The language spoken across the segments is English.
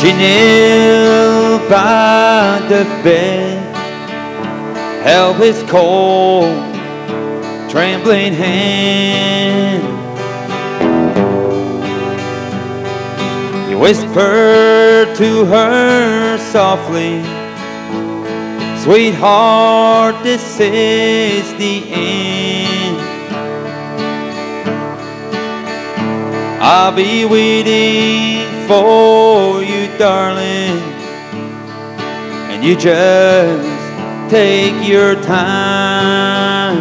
She knelt by the bed, held his cold, trembling hand. He whispered to her softly, "Sweetheart, this is the end. I'll be waiting for you, darling, and you just take your time.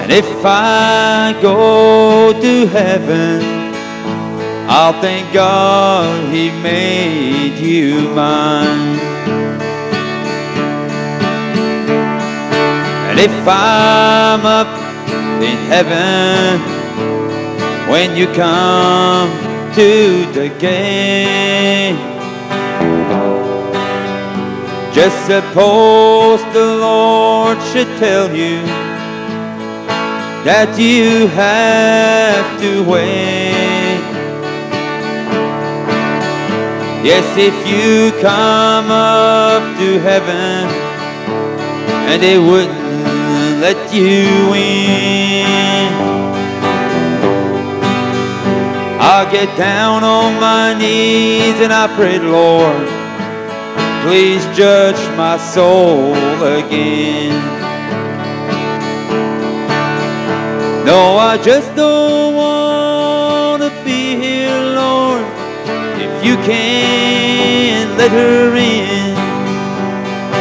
And if I go to heaven, I'll thank God He made you mine. And if I'm up in heaven when you come to the gate, just suppose the Lord should tell you that you have to wait. Yes, if you come up to heaven and they wouldn't let you in, I'll get down on my knees and I pray, Lord, please judge my soul again. No, I just don't want to be here, Lord, if you can't let her in.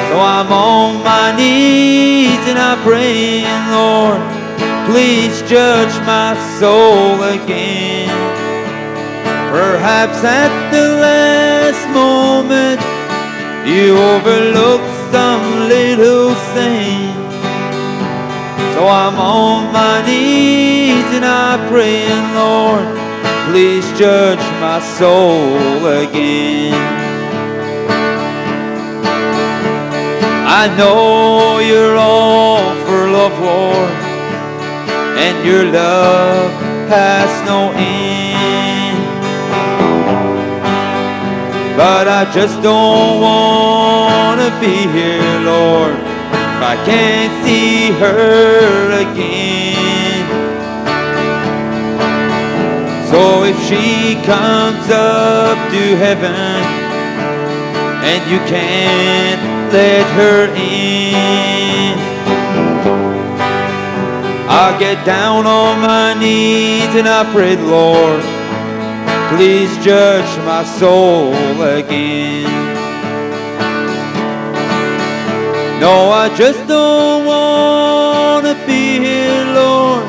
So I'm on my knees and I'm praying, Lord, please judge my soul again. Perhaps at the last moment you overlooked some little thing. So I'm on my knees and I'm praying, Lord, please judge my soul again. I know you're all for love, Lord, and your love has no end. But I just don't want to be here, Lord, if I can't see her again. So if she comes up to heaven and you can't let her in, I'll get down on my knees and I pray, Lord, please judge my soul again. No, I just don't want to be here, Lord,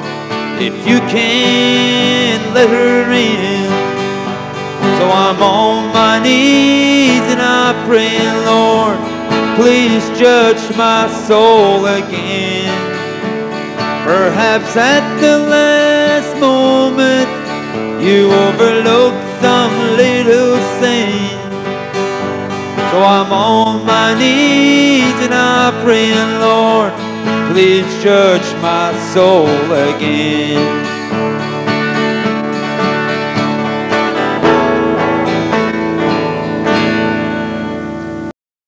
if you can't let her in. So I'm on my knees and I pray, Lord, please judge my soul again. Perhaps at the last moment you overlooked some little thing. So I'm on my knees and I'm praying, Lord, please judge my soul again.